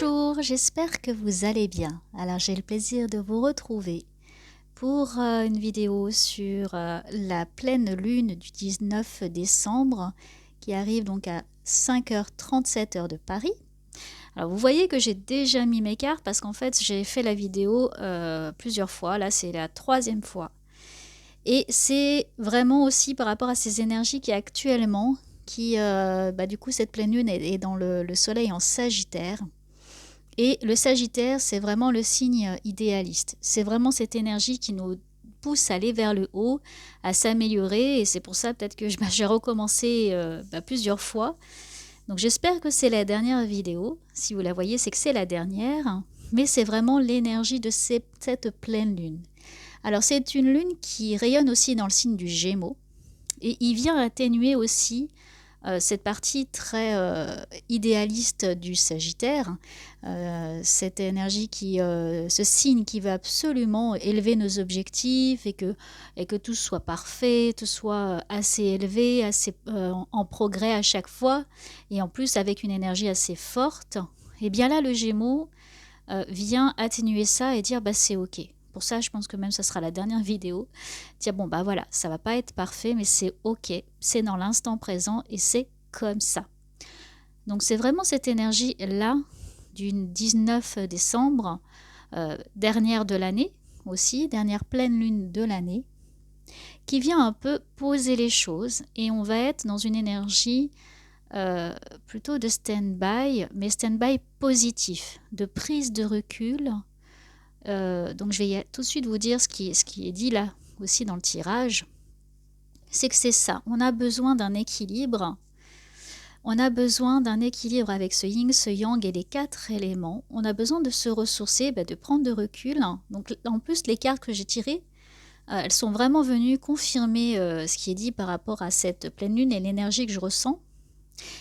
Bonjour, j'espère que vous allez bien. Alors j'ai le plaisir de vous retrouver pour une vidéo sur la pleine lune du 19 décembre qui arrive donc à 5h37 heure de Paris. Alors vous voyez que j'ai déjà mis mes cartes parce qu'en fait j'ai fait la vidéo plusieurs fois, là c'est la troisième fois. Et c'est vraiment aussi par rapport à ces énergies qui actuellement, du coup cette pleine lune est dans le soleil en Sagittaire. Et le Sagittaire, c'est vraiment le signe idéaliste. C'est vraiment cette énergie qui nous pousse à aller vers le haut, à s'améliorer. Et c'est pour ça peut-être que j'ai recommencé plusieurs fois. Donc j'espère que c'est la dernière vidéo. Si vous la voyez, c'est que c'est la dernière. Mais c'est vraiment l'énergie de cette pleine lune. Alors c'est une lune qui rayonne aussi dans le signe du Gémeaux. Et il vient atténuer aussi cette partie très idéaliste du Sagittaire, cette énergie ce signe qui veut absolument élever nos objectifs et que tout soit parfait, tout soit assez élevé, assez en progrès à chaque fois, et en plus avec une énergie assez forte. Et bien là, le Gémeaux vient atténuer ça et dire c'est ok. Pour ça, je pense que même ça sera la dernière vidéo. Dire voilà, ça va pas être parfait, mais c'est ok. C'est dans l'instant présent et c'est comme ça. Donc c'est vraiment cette énergie-là du 19 décembre, dernière de l'année aussi, dernière pleine lune de l'année, qui vient un peu poser les choses et on va être dans une énergie plutôt de stand-by, mais stand-by positif, de prise de recul. Donc je vais tout de suite vous dire ce qui est dit là aussi dans le tirage. C'est que c'est ça, on a besoin d'un équilibre. On a besoin d'un équilibre avec ce yin, ce yang et les 4 éléments. On a besoin de se ressourcer, de prendre de recul. Donc en plus, les cartes que j'ai tirées, elles sont vraiment venues confirmer ce qui est dit par rapport à cette pleine lune et l'énergie que je ressens.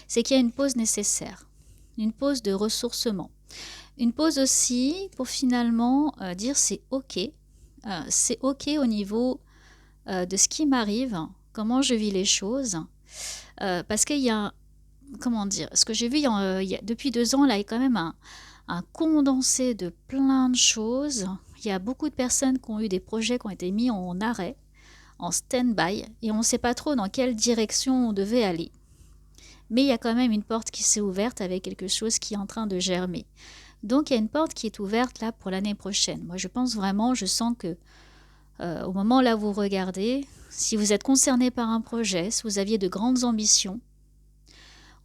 C'est qu'il y a une pause nécessaire, une pause de ressourcement. Une pause aussi pour finalement dire c'est ok au niveau de ce qui m'arrive, comment je vis les choses, parce qu'il y a, comment dire, ce que j'ai vu depuis 2 ans, là, il y a quand même un condensé de plein de choses. Il y a beaucoup de personnes qui ont eu des projets qui ont été mis en arrêt, en stand-by, et on ne sait pas trop dans quelle direction on devait aller. Mais il y a quand même une porte qui s'est ouverte avec quelque chose qui est en train de germer. Donc il y a une porte qui est ouverte là pour l'année prochaine. Moi je pense vraiment, je sens que au moment là où vous regardez, si vous êtes concerné par un projet, si vous aviez de grandes ambitions,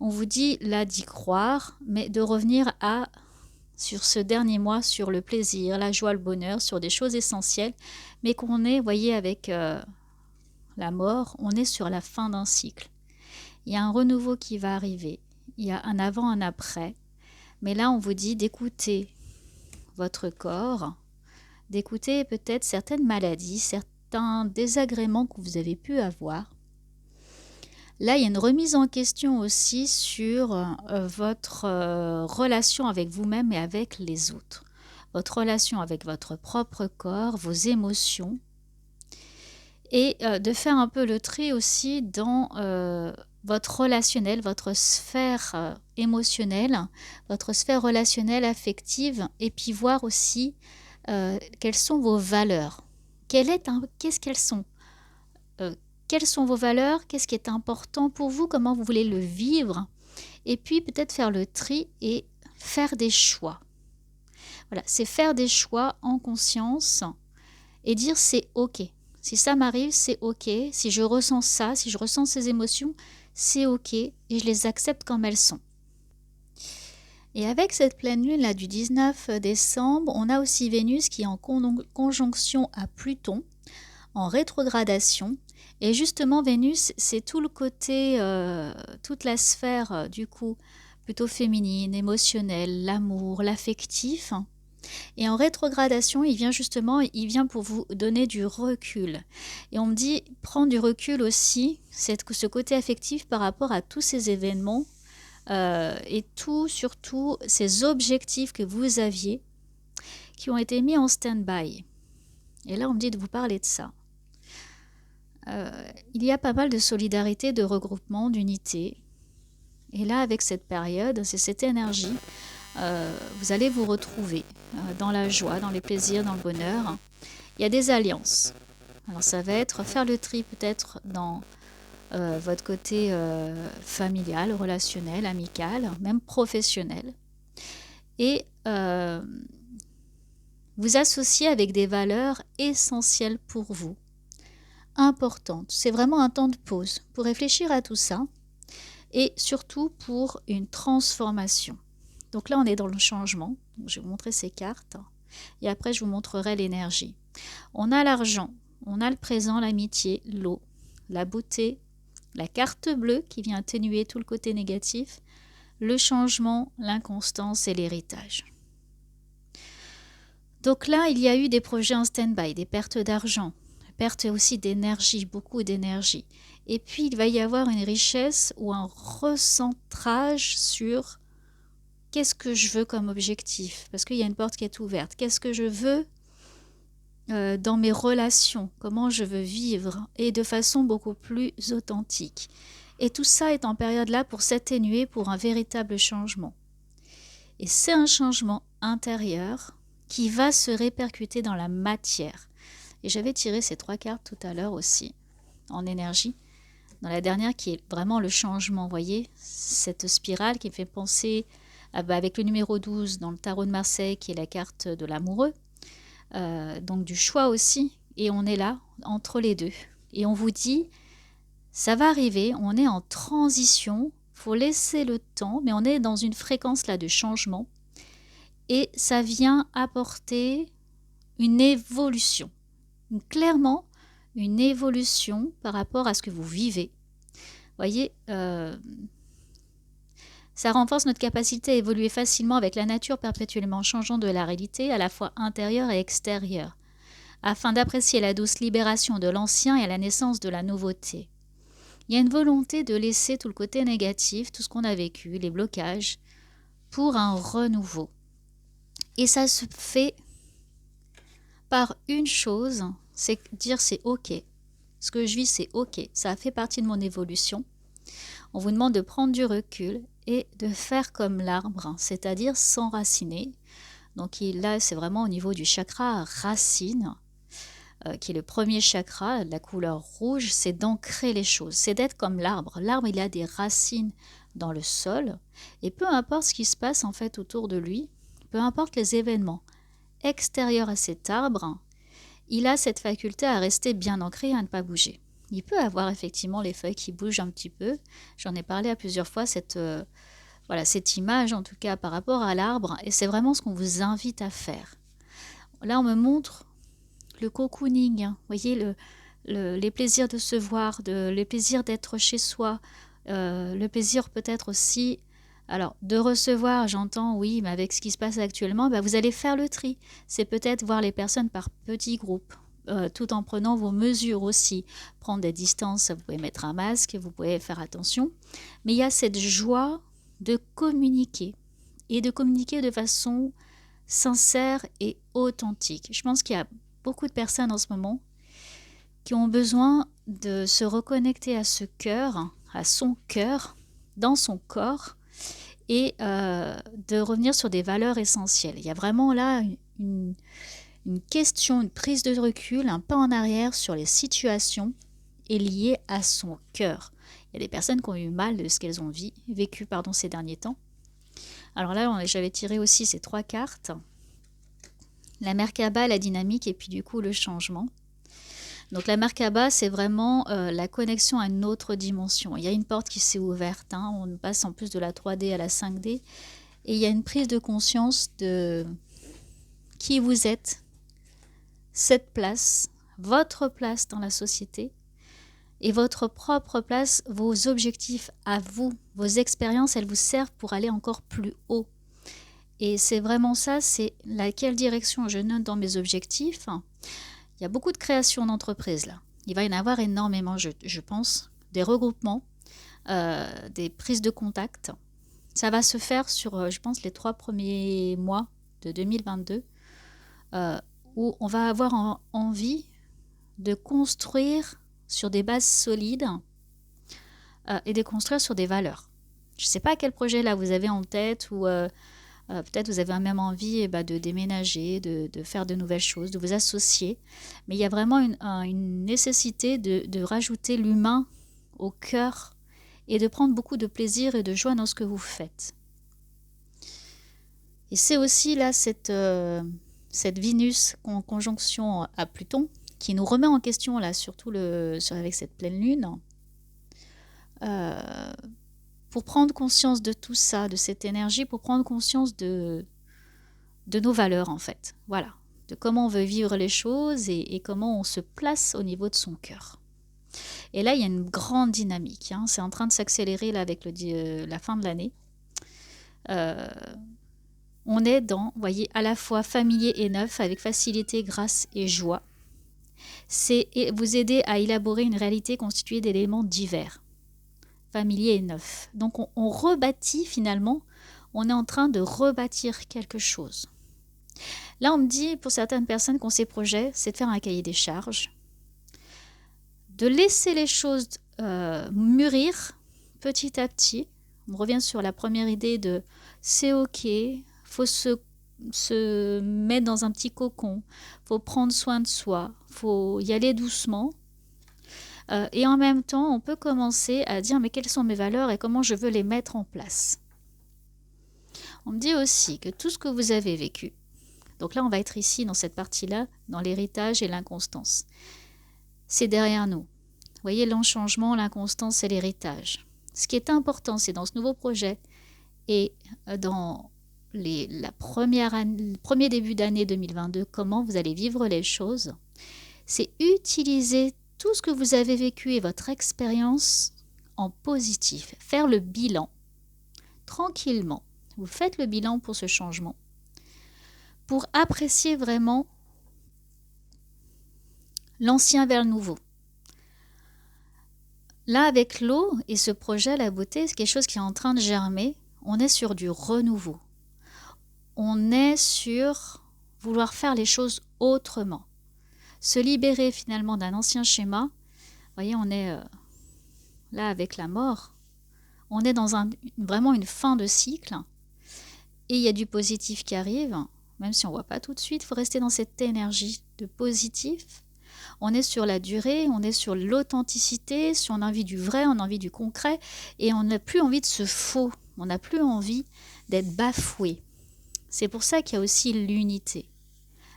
on vous dit là d'y croire, mais de revenir sur ce dernier mois, sur le plaisir, la joie, le bonheur, sur des choses essentielles, mais qu'on est, voyez, avec la mort, on est sur la fin d'un cycle. Il y a un renouveau qui va arriver, il y a un avant, un après, mais là on vous dit d'écouter votre corps, d'écouter peut-être certaines maladies, certains désagréments que vous avez pu avoir. Là, il y a une remise en question aussi sur votre relation avec vous-même et avec les autres. Votre relation avec votre propre corps, vos émotions. Et de faire un peu le tri aussi dans votre relationnel, votre sphère émotionnelle, votre sphère relationnelle affective, et puis voir aussi quelles sont vos valeurs. Qu'est-ce qu'elles sont quelles sont vos valeurs? Qu'est-ce qui est important pour vous? Comment vous voulez le vivre? Et puis peut-être faire le tri et faire des choix. Voilà, c'est faire des choix en conscience et dire c'est ok. Si ça m'arrive, c'est ok. Si je ressens ça, si je ressens ces émotions, c'est ok et je les accepte comme elles sont. Et avec cette pleine lune là du 19 décembre, on a aussi Vénus qui est en conjonction à Pluton, en rétrogradation. Et justement, Vénus, c'est tout le côté, toute la sphère, du coup, plutôt féminine, émotionnelle, l'amour, l'affectif. Et en rétrogradation, il vient pour vous donner du recul. Et on me dit, prendre du recul aussi, c'est ce côté affectif par rapport à tous ces événements et surtout, ces objectifs que vous aviez qui ont été mis en stand-by. Et là, on me dit de vous parler de ça. Il y a pas mal de solidarité, de regroupement, d'unité. Et là, avec cette période, c'est cette énergie vous allez vous retrouver dans la joie, dans les plaisirs, dans le bonheur. Il y a des alliances. Alors ça va être faire le tri peut-être dans votre côté familial, relationnel, amical, même professionnel. Et vous associer avec des valeurs essentielles pour vous, importantes. C'est vraiment un temps de pause pour réfléchir à tout ça et surtout pour une transformation. Donc là, on est dans le changement. Donc, je vais vous montrer ces cartes et après, je vous montrerai l'énergie. On a l'argent, on a le présent, l'amitié, l'eau, la beauté, la carte bleue qui vient atténuer tout le côté négatif, le changement, l'inconstance et l'héritage. Donc là, il y a eu des projets en stand-by, des pertes d'argent, perte aussi d'énergie, beaucoup d'énergie. Et puis, il va y avoir une richesse ou un recentrage sur qu'est-ce que je veux comme objectif. Parce qu'il y a une porte qui est ouverte. Qu'est-ce que je veux dans mes relations, comment je veux vivre et de façon beaucoup plus authentique. Et tout ça est en période là pour s'atténuer pour un véritable changement. Et c'est un changement intérieur qui va se répercuter dans la matière. Et j'avais tiré ces 3 cartes tout à l'heure aussi, en énergie. Dans la dernière qui est vraiment le changement, vous voyez, cette spirale qui me fait penser avec le numéro 12 dans le tarot de Marseille qui est la carte de l'amoureux. Donc du choix aussi, et on est là entre les deux et on vous dit ça va arriver, on est en transition, faut laisser le temps, mais on est dans une fréquence là de changement et ça vient apporter une évolution, clairement une évolution par rapport à ce que vous vivez. Vous voyez, ça renforce notre capacité à évoluer facilement avec la nature perpétuellement changeante de la réalité, à la fois intérieure et extérieure, afin d'apprécier la douce libération de l'ancien et la naissance de la nouveauté. Il y a une volonté de laisser tout le côté négatif, tout ce qu'on a vécu, les blocages, pour un renouveau. Et ça se fait par une chose, c'est dire c'est ok. Ce que je vis, c'est ok. Ça fait partie de mon évolution. On vous demande de prendre du recul et de faire comme l'arbre, c'est-à-dire s'enraciner. Donc là, c'est vraiment au niveau du chakra racine, qui est le premier chakra, la couleur rouge, c'est d'ancrer les choses, c'est d'être comme l'arbre. L'arbre, il a des racines dans le sol, et peu importe ce qui se passe en fait autour de lui, peu importe les événements extérieurs à cet arbre, il a cette faculté à rester bien ancré et à ne pas bouger. Il peut avoir effectivement les feuilles qui bougent un petit peu. J'en ai parlé à plusieurs fois, cette image en tout cas par rapport à l'arbre. Et c'est vraiment ce qu'on vous invite à faire. Là, on me montre le cocooning. Vous voyez, les plaisirs de se voir, les plaisirs d'être chez soi. Le plaisir peut-être aussi de recevoir, j'entends, oui, mais avec ce qui se passe actuellement, vous allez faire le tri. C'est peut-être voir les personnes par petits groupes. Tout en prenant vos mesures aussi. Prendre des distances, vous pouvez mettre un masque, vous pouvez faire attention. Mais il y a cette joie de communiquer et de communiquer de façon sincère et authentique. Je pense qu'il y a beaucoup de personnes en ce moment qui ont besoin de se reconnecter à ce cœur, à son cœur, dans son corps et de revenir sur des valeurs essentielles. Il y a vraiment là une question, une prise de recul, un pas en arrière sur les situations est liée à son cœur. Il y a des personnes qui ont eu mal de ce qu'elles ont vécu ces derniers temps. Alors là, j'avais tiré aussi ces 3 cartes. La Merkaba, la dynamique et puis du coup le changement. Donc la Merkaba, c'est vraiment la connexion à une autre dimension. Il y a une porte qui s'est ouverte. On passe en plus de la 3D à la 5D. Et il y a une prise de conscience de qui vous êtes, cette place, votre place dans la société et votre propre place, vos objectifs à vous, vos expériences, elles vous servent pour aller encore plus haut. Et c'est vraiment ça, c'est laquelle direction je note dans mes objectifs. Il y a beaucoup de créations d'entreprises là. Il va y en avoir énormément, je pense, des regroupements, des prises de contact. Ça va se faire sur, je pense, les 3 premiers mois de 2022. Où on va avoir envie de construire sur des bases solides et de construire sur des valeurs. Je ne sais pas quel projet là vous avez en tête ou Peut-être vous avez même envie de déménager, de faire de nouvelles choses, de vous associer. Mais il y a vraiment une nécessité de rajouter l'humain au cœur et de prendre beaucoup de plaisir et de joie dans ce que vous faites. Et c'est aussi là cette Vénus en conjonction à Pluton qui nous remet en question là, surtout avec cette pleine lune, pour prendre conscience de tout ça, de cette énergie, pour prendre conscience de nos valeurs en fait. Voilà, de comment on veut vivre les choses et comment on se place au niveau de son cœur. Et là, il y a une grande dynamique. Hein. C'est en train de s'accélérer là avec la fin de l'année. On est dans, vous voyez, à la fois familier et neuf, avec facilité, grâce et joie. C'est vous aider à élaborer une réalité constituée d'éléments divers, familier et neuf. Donc on rebâtit finalement, on est en train de rebâtir quelque chose. Là, on me dit, pour certaines personnes qui ont ces projets, c'est de faire un cahier des charges, de laisser les choses mûrir petit à petit. On revient sur la première idée de c'est ok, faut se mettre dans un petit cocon, faut prendre soin de soi, faut y aller doucement. Et en même temps, on peut commencer à dire mais quelles sont mes valeurs et comment je veux les mettre en place. On me dit aussi que tout ce que vous avez vécu, donc là on va être ici dans cette partie-là, dans l'héritage et l'inconstance, c'est derrière nous. Vous voyez l'enchangement, l'inconstance et l'héritage. Ce qui est important, c'est dans ce nouveau projet et dans le premier début d'année 2022, comment vous allez vivre les choses, c'est utiliser tout ce que vous avez vécu et votre expérience en positif. Faire le bilan tranquillement. Vous faites le bilan pour ce changement, pour apprécier vraiment l'ancien vers le nouveau. Là, avec l'eau et ce projet, la beauté, c'est quelque chose qui est en train de germer. On est sur du renouveau. On est sur vouloir faire les choses autrement. Se libérer finalement d'un ancien schéma. Vous voyez, on est là avec la mort. On est dans vraiment une fin de cycle. Et il y a du positif qui arrive. Même si on ne voit pas tout de suite, il faut rester dans cette énergie de positif. On est sur la durée, on est sur l'authenticité, si on a envie du vrai, on a envie du concret, et on n'a plus envie de ce faux, on n'a plus envie d'être bafoué. C'est pour ça qu'il y a aussi l'unité,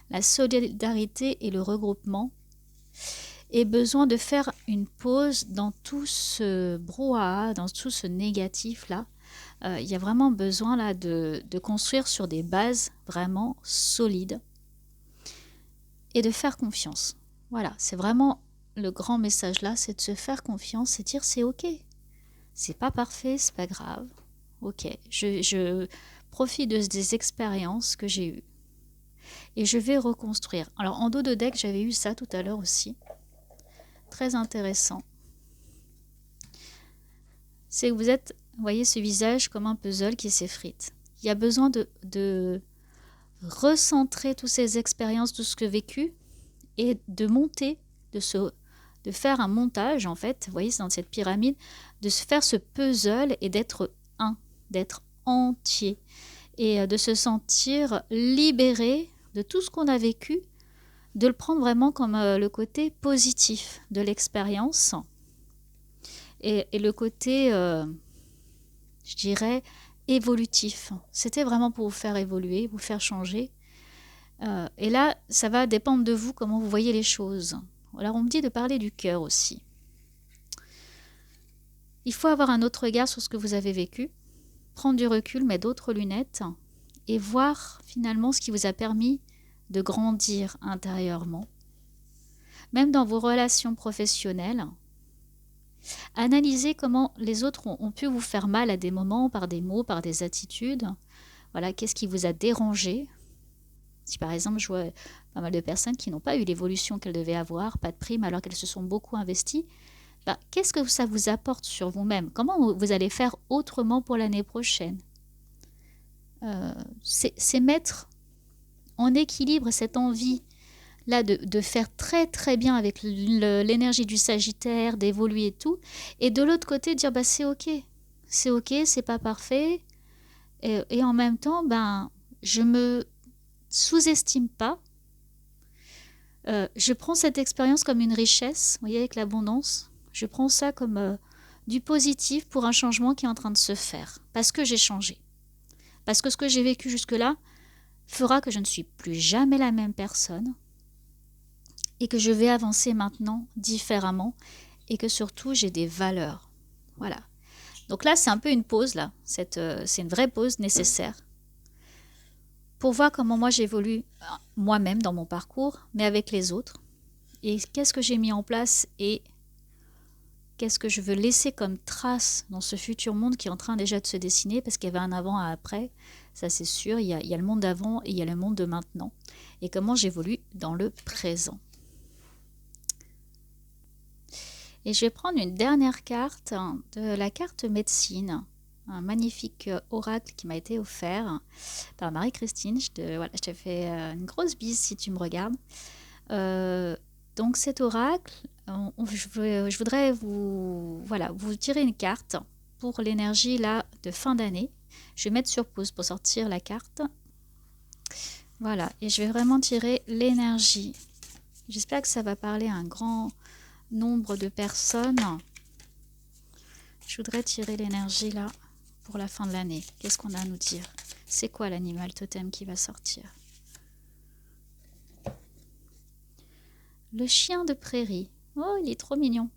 la solidarité et le regroupement, et besoin de faire une pause dans tout ce brouhaha, dans tout ce négatif-là. Il y a vraiment besoin là de construire sur des bases vraiment solides et de faire confiance. Voilà, c'est vraiment le grand message là, c'est de se faire confiance et dire c'est ok. C'est pas parfait, c'est pas grave. Ok, je profite des expériences que j'ai eues. Et je vais reconstruire. Alors en dos de deck, j'avais eu ça tout à l'heure aussi. Très intéressant. C'est que vous êtes, vous voyez ce visage comme un puzzle qui s'effrite. Il y a besoin de recentrer toutes ces expériences, tout ce que vécu, et de monter, de faire un montage en fait, vous voyez c'est dans cette pyramide, de se faire ce puzzle et d'être un, d'être entier et de se sentir libéré de tout ce qu'on a vécu, de le prendre vraiment comme le côté positif de l'expérience et le côté, je dirais, évolutif. C'était vraiment pour vous faire évoluer, vous faire changer. Et là, ça va dépendre de vous, comment vous voyez les choses. Alors, on me dit de parler du cœur aussi. Il faut avoir un autre regard sur ce que vous avez vécu, prendre du recul, mettre d'autres lunettes et voir finalement ce qui vous a permis de grandir intérieurement. Même dans vos relations professionnelles, analysez comment les autres ont pu vous faire mal à des moments, par des mots, par des attitudes. Voilà, qu'est-ce qui vous a dérangé ? Si par exemple, je vois pas mal de personnes qui n'ont pas eu l'évolution qu'elles devaient avoir, pas de prime alors qu'elles se sont beaucoup investies, qu'est-ce que ça vous apporte sur vous-même? Comment vous allez faire autrement pour l'année prochaine? C'est mettre en équilibre cette envie-là de faire très très bien avec l'énergie du Sagittaire, d'évoluer et tout, et de l'autre côté dire c'est ok, c'est pas parfait, Et en même temps, ben, je me sous-estime pas. Je prends cette expérience comme une richesse, vous voyez, avec l'abondance. Je prends ça comme du positif pour un changement qui est en train de se faire. Parce que j'ai changé. Parce que ce que j'ai vécu jusque-là fera que je ne suis plus jamais la même personne et que je vais avancer maintenant différemment et que surtout j'ai des valeurs. Voilà. Donc là, c'est un peu une pause, là. C'est une vraie pause nécessaire pour voir comment moi j'évolue moi-même dans mon parcours, mais avec les autres. Et qu'est-ce que j'ai mis en place et qu'est-ce que je veux laisser comme trace dans ce futur monde qui est en train déjà de se dessiner, parce qu'il y avait un avant et un après, ça c'est sûr, il y a le monde d'avant et il y a le monde de maintenant. Et comment j'évolue dans le présent. Et je vais prendre une dernière carte, de la carte médecine, un magnifique oracle qui m'a été offert par Marie-Christine. Je te fais une grosse bise si tu me regardes. Donc cet oracle, je voudrais vous tirer une carte pour l'énergie là de fin d'année. Je vais mettre sur pause pour sortir la carte. Voilà, et je vais vraiment tirer l'énergie. J'espère que ça va parler à un grand nombre de personnes. Je voudrais tirer l'énergie là pour la fin de l'année. Qu'est-ce qu'on a à nous dire? C'est quoi l'animal totem qui va sortir? Le chien de prairie. Oh, il est trop mignon.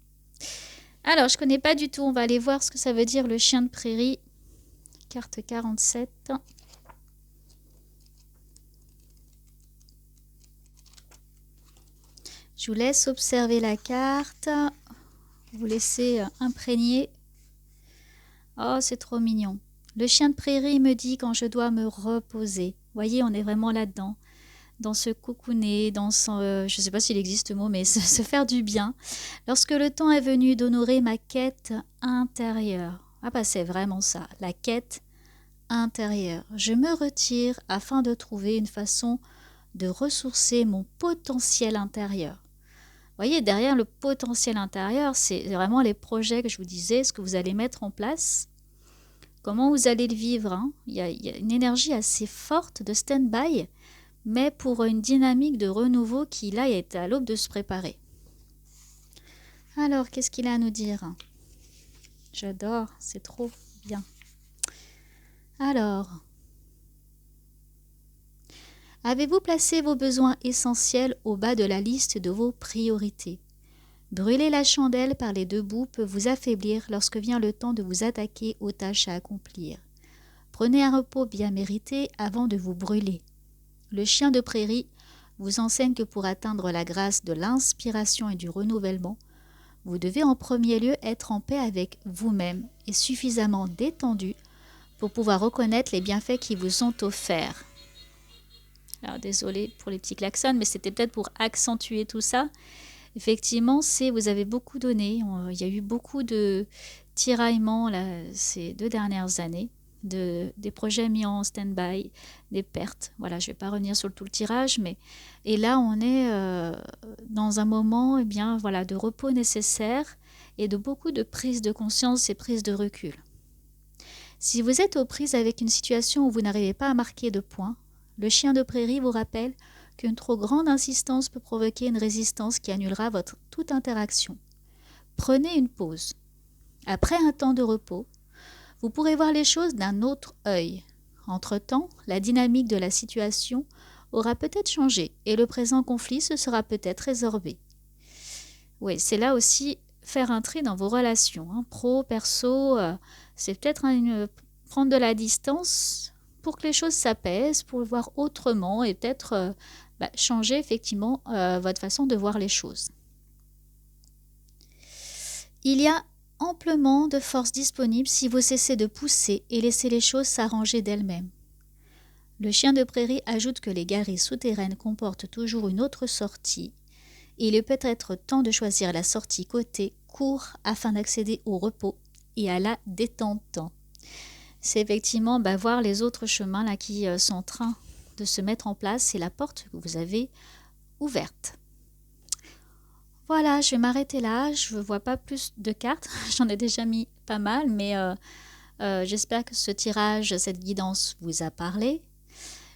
Alors, je connais pas du tout. On va aller voir ce que ça veut dire le chien de prairie. Carte 47. Je vous laisse observer la carte. Vous laissez imprégner. Oh, c'est trop mignon. Le chien de prairie me dit quand je dois me reposer. Vous voyez, on est vraiment là-dedans. Dans ce cocooner, dans son, je ne sais pas s'il existe ce mot, mais se faire du bien. Lorsque le temps est venu d'honorer ma quête intérieure. Ah bah c'est vraiment ça, la quête intérieure. Je me retire afin de trouver une façon de ressourcer mon potentiel intérieur. Vous voyez, derrière le potentiel intérieur, c'est vraiment les projets que je vous disais, ce que vous allez mettre en place, comment vous allez le vivre. Hein. Il y a une énergie assez forte de stand-by, mais pour une dynamique de renouveau qui, là, est à l'aube de se préparer. Alors, qu'est-ce qu'il a à nous dire? J'adore, c'est trop bien. Alors, avez-vous placé vos besoins essentiels au bas de la liste de vos priorités? Brûler la chandelle par les deux bouts peut vous affaiblir lorsque vient le temps de vous attaquer aux tâches à accomplir. Prenez un repos bien mérité avant de vous brûler. Le chien de prairie vous enseigne que pour atteindre la grâce de l'inspiration et du renouvellement, vous devez en premier lieu être en paix avec vous-même et suffisamment détendu pour pouvoir reconnaître les bienfaits qui vous ont offerts. Alors désolé pour les petits klaxons, mais c'était peut-être pour accentuer tout ça. Effectivement, vous avez beaucoup donné. Il y a eu beaucoup de tiraillements là, ces 2 dernières années. Des projets mis en stand-by, des pertes. Voilà, je ne vais pas revenir sur tout le tirage, mais et là on est dans un moment voilà, de repos nécessaire et de beaucoup de prise de conscience et prise de recul. Si vous êtes aux prises avec une situation où vous n'arrivez pas à marquer de points, le chien de prairie vous rappelle qu'une trop grande insistance peut provoquer une résistance qui annulera toute interaction. Prenez une pause. Après un temps de repos, vous pourrez voir les choses d'un autre œil. Entre-temps, la dynamique de la situation aura peut-être changé et le présent conflit se sera peut-être résorbé. Oui, c'est là aussi faire un tri dans vos relations, hein, pro, perso, c'est peut-être prendre de la distance pour que les choses s'apaisent, pour le voir autrement et peut-être changer effectivement votre façon de voir les choses. Il y a amplement de force disponible si vous cessez de pousser et laissez les choses s'arranger d'elles-mêmes. Le chien de prairie ajoute que les galeries souterraines comportent toujours une autre sortie. Il est peut-être temps de choisir la sortie côté court afin d'accéder au repos et à la détente. C'est effectivement voir les autres chemins là, qui sont en train de se mettre en place. C'est la porte que vous avez ouverte. Voilà, je vais m'arrêter là. Je ne vois pas plus de cartes. J'en ai déjà mis pas mal, mais J'espère que ce tirage, cette guidance vous a parlé.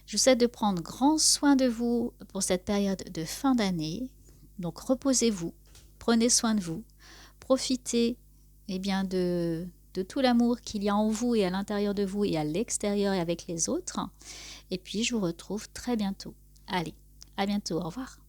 Je vous souhaite de prendre grand soin de vous pour cette période de fin d'année. Donc reposez-vous, prenez soin de vous, profitez bien, de tout l'amour qu'il y a en vous et à l'intérieur de vous et à l'extérieur et avec les autres. Et puis je vous retrouve très bientôt. Allez, à bientôt, au revoir.